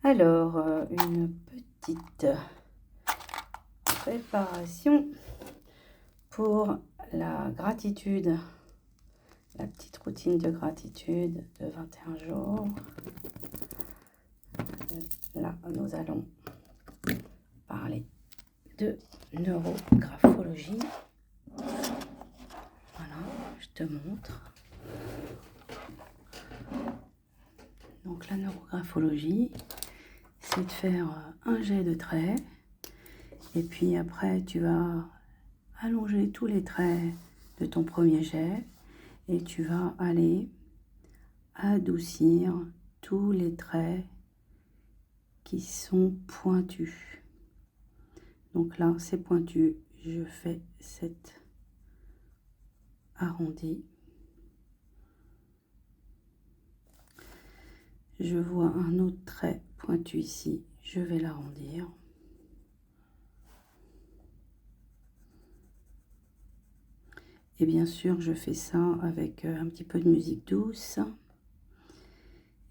Alors, une petite préparation pour la gratitude, la petite routine de gratitude de 21 jours. Là, nous allons parler de neurographologie. Voilà, je te montre. Donc la neurographologie, c'est de faire un jet de traits et puis après tu vas allonger tous les traits de ton premier jet et tu vas aller adoucir tous les traits qui sont pointus. Donc là c'est pointu, je fais cet arrondi. Je vois un autre trait pointu ici, je vais l'arrondir. Et bien sûr, je fais ça avec un petit peu de musique douce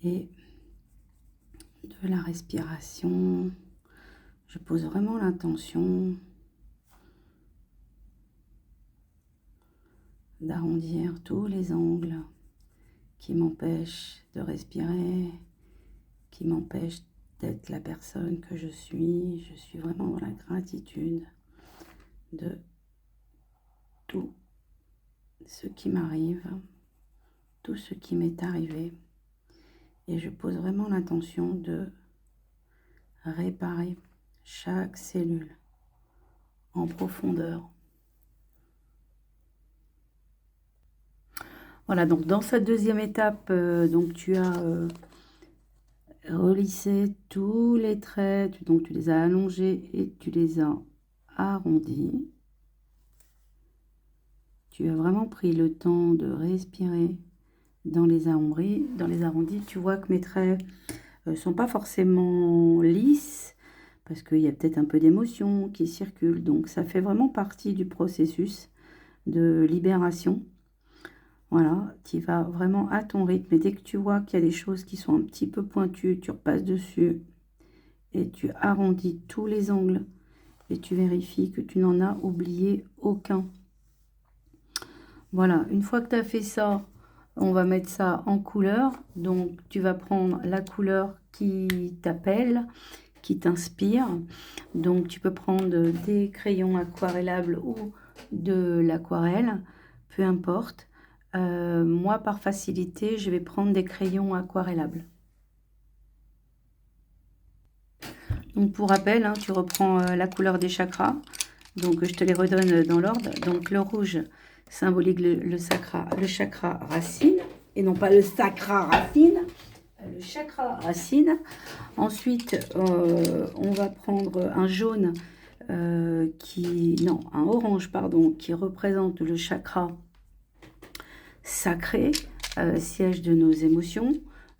et de la respiration. Je pose vraiment l'intention d'arrondir tous les angles qui m'empêchent de respirer, qui m'empêchent d'être la personne que je suis. Je suis vraiment dans la gratitude de tout ce qui m'arrive, tout ce qui m'est arrivé. Et je pose vraiment l'intention de réparer chaque cellule en profondeur. Voilà, donc dans cette deuxième étape, donc tu as relissé tous les traits, donc tu les as allongés et tu les as arrondis. Tu as vraiment pris le temps de respirer dans les arrondis. Tu vois que mes traits ne sont pas forcément lisses, parce qu'il y a peut-être un peu d'émotion qui circule. Donc ça fait vraiment partie du processus de libération. Voilà, tu vas vraiment à ton rythme. Et dès que tu vois qu'il y a des choses qui sont un petit peu pointues, tu repasses dessus et tu arrondis tous les angles et tu vérifies que tu n'en as oublié aucun. Voilà, une fois que tu as fait ça, on va mettre ça en couleur. Donc, tu vas prendre la couleur qui t'appelle, qui t'inspire. Donc, tu peux prendre des crayons aquarellables ou de l'aquarelle, peu importe. Moi, par facilité, je vais prendre des crayons aquarellables. Donc, pour rappel, hein, tu reprends la couleur des chakras. Donc, je te les redonne dans l'ordre. Donc, le rouge symbolique le chakra racine, et non pas le sacra racine, le chakra racine. Ensuite, on va prendre un jaune, un orange, pardon, qui représente le chakra sacré, siège de nos émotions.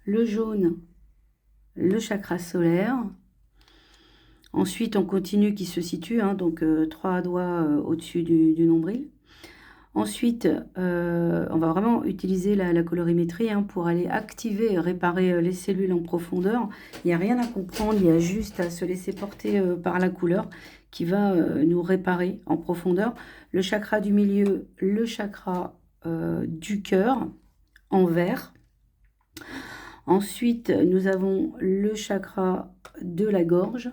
Le jaune, le chakra solaire. Ensuite, on continue qui se situe, hein, donc 3 doigts au-dessus du nombril. Ensuite, on va vraiment utiliser la colorimétrie pour aller activer et réparer les cellules en profondeur. Il n'y a rien à comprendre, il y a juste à se laisser porter par la couleur qui va nous réparer en profondeur. Le chakra du milieu, le chakra du cœur en vert. Ensuite, nous avons le chakra de la gorge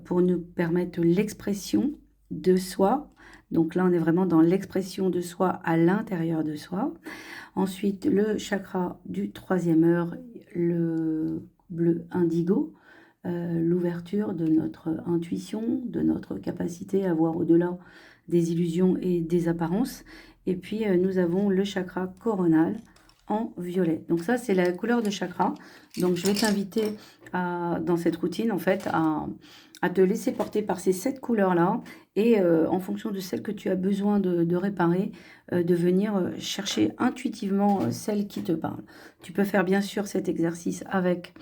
pour nous permettre l'expression de soi. Donc là, on est vraiment dans l'expression de soi à l'intérieur de soi. Ensuite, le chakra du 3e œil, le bleu indigo, l'ouverture de notre intuition, de notre capacité à voir au-delà des illusions et des apparences. Et puis, nous avons le chakra coronal en violet. Donc ça, c'est la couleur de chakra. Donc, je vais t'inviter dans cette routine, en fait, à te laisser porter par ces 7 couleurs-là et en fonction de celles que tu as besoin de réparer, de venir chercher intuitivement celle qui te parle. Tu peux faire bien sûr cet exercice avec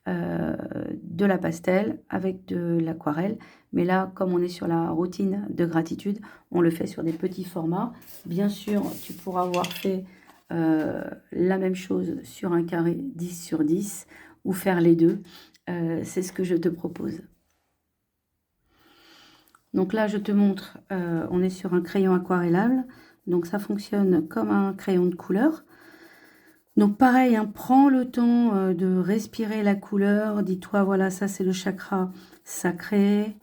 de la pastel, avec de l'aquarelle, mais là, comme on est sur la routine de gratitude, on le fait sur des petits formats. Bien sûr, tu pourras avoir fait la même chose sur un carré 10 sur 10 ou faire les deux. C'est ce que je te propose. Donc là, je te montre, on est sur un crayon aquarellable. Donc ça fonctionne comme un crayon de couleur. Donc pareil, hein, prends le temps de respirer la couleur. Dis-toi, voilà, ça c'est le chakra sacré.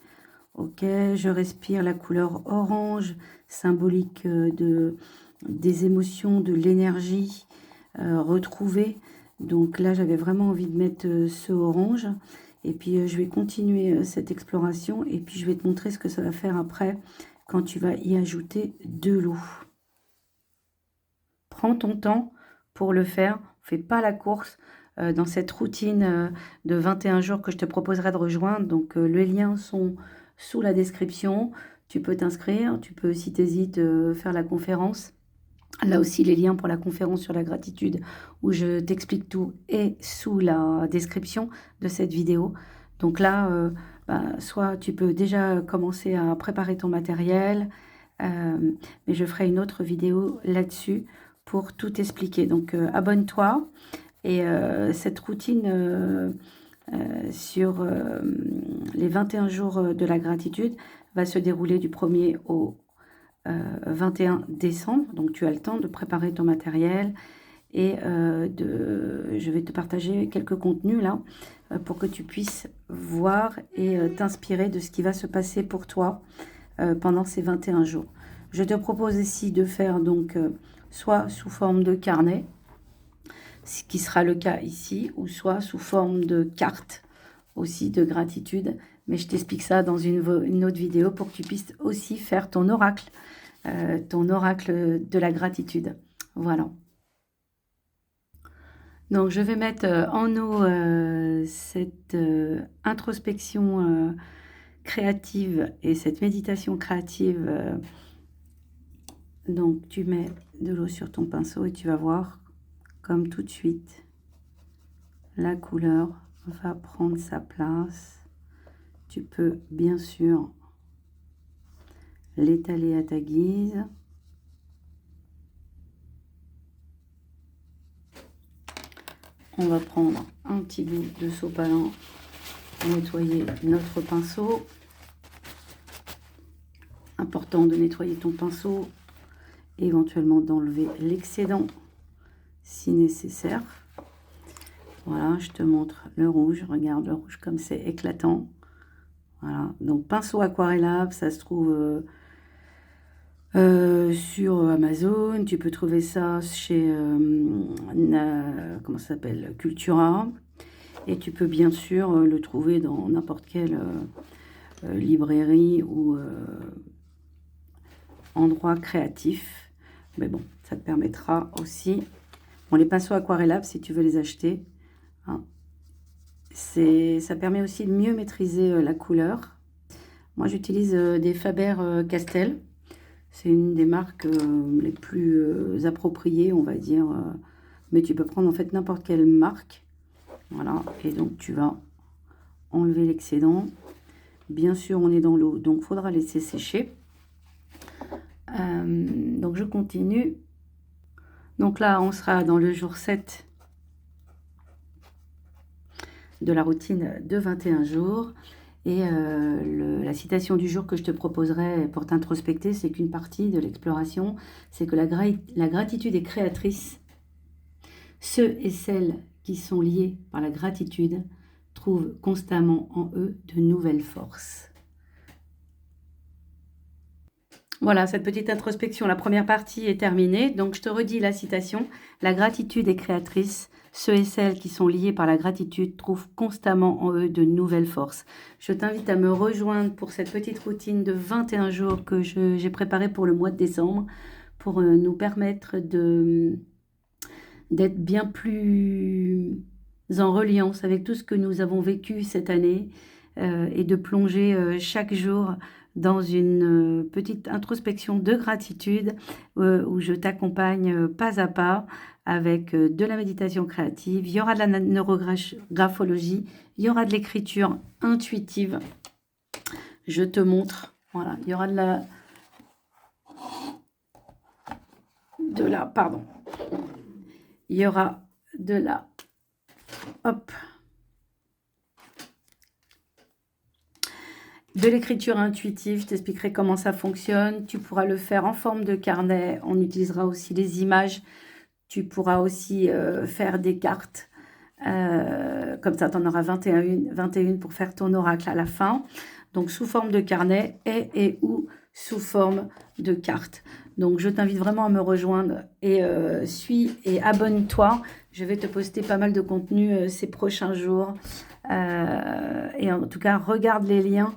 Ok, je respire la couleur orange, symbolique des émotions, de l'énergie retrouvée. Donc là, j'avais vraiment envie de mettre ce orange. Et puis, je vais continuer cette exploration. Et puis, je vais te montrer ce que ça va faire après quand tu vas y ajouter de l'eau. Prends ton temps pour le faire. Fais pas la course dans cette routine de 21 jours que je te proposerai de rejoindre. Donc, les liens sont sous la description. Tu peux t'inscrire. Tu peux, si tu hésites, faire la conférence. Là aussi, les liens pour la conférence sur la gratitude où je t'explique tout est sous la description de cette vidéo. Donc là, soit tu peux déjà commencer à préparer ton matériel, mais je ferai une autre vidéo là-dessus pour tout expliquer. Donc, abonne-toi et cette routine sur les 21 jours de la gratitude va se dérouler du 1er au 21 décembre. Donc, tu as le temps de préparer ton matériel et je vais te partager quelques contenus là pour que tu puisses voir et t'inspirer de ce qui va se passer pour toi pendant ces 21 jours. Je te propose ici de faire donc soit sous forme de carnet, ce qui sera le cas ici, ou soit sous forme de carte aussi de gratitude. Mais je t'explique ça dans une autre vidéo pour que tu puisses aussi faire ton oracle de la gratitude. Voilà. Donc, je vais mettre en eau cette introspection créative et cette méditation créative. Donc, tu mets de l'eau sur ton pinceau et tu vas voir comme tout de suite, la couleur va prendre sa place. Tu peux bien sûr l'étaler à ta guise. On va prendre un petit bout de sopalin, nettoyer notre pinceau. Important de nettoyer ton pinceau, éventuellement d'enlever l'excédent si nécessaire. Voilà, je te montre le rouge. Regarde le rouge comme c'est éclatant. Voilà, donc pinceau aquarellable, ça se trouve sur Amazon. Tu peux trouver ça chez comment ça s'appelle, Cultura. Et tu peux bien sûr le trouver dans n'importe quelle librairie ou endroit créatif. Mais bon, ça te permettra aussi. Bon, les pinceaux aquarellables, si tu veux les acheter, hein, ça permet aussi de mieux maîtriser la couleur. Moi, j'utilise des Faber-Castell. C'est une des marques les plus appropriées, on va dire. Mais tu peux prendre en fait n'importe quelle marque. Voilà, et donc tu vas enlever l'excédent. Bien sûr, on est dans l'eau, donc il faudra laisser sécher. Donc je continue. Donc là, on sera dans le jour 7 de la routine de 21 jours. Et la citation du jour que je te proposerai pour t'introspecter, c'est qu'une partie de l'exploration, c'est que la gratitude est créatrice. Ceux et celles qui sont liés par la gratitude trouvent constamment en eux de nouvelles forces. Voilà, cette petite introspection, la première partie est terminée. Donc, je te redis la citation. La gratitude est créatrice. Ceux et celles qui sont liés par la gratitude trouvent constamment en eux de nouvelles forces. Je t'invite à me rejoindre pour cette petite routine de 21 jours que j'ai préparée pour le mois de décembre pour nous permettre d'être bien plus en reliance avec tout ce que nous avons vécu cette année et de plonger chaque jour dans une petite introspection de gratitude où je t'accompagne pas à pas avec de la méditation créative. Il y aura de la neurographologie, il y aura de l'écriture intuitive. Je te montre, voilà, il y aura il y aura de la, hop, de l'écriture intuitive. Je t'expliquerai comment ça fonctionne. Tu pourras le faire en forme de carnet. On utilisera aussi les images. Tu pourras aussi faire des cartes. Comme ça, tu en auras 21 pour faire ton oracle à la fin. Donc, sous forme de carnet et ou sous forme de carte. Donc, je t'invite vraiment à me rejoindre et suis et abonne-toi. Je vais te poster pas mal de contenu ces prochains jours. Et en tout cas, regarde les liens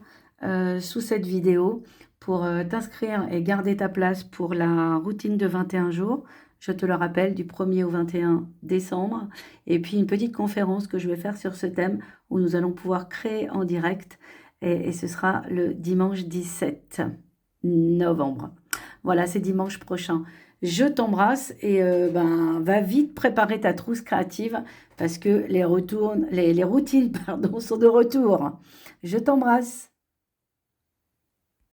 sous cette vidéo pour t'inscrire et garder ta place pour la routine de 21 jours. Je te le rappelle, du 1er au 21 décembre. Et puis, une petite conférence que je vais faire sur ce thème où nous allons pouvoir créer en direct. Et ce sera le dimanche 17 novembre. Voilà, c'est dimanche prochain. Je t'embrasse et va vite préparer ta trousse créative parce que les routines sont de retour. Je t'embrasse.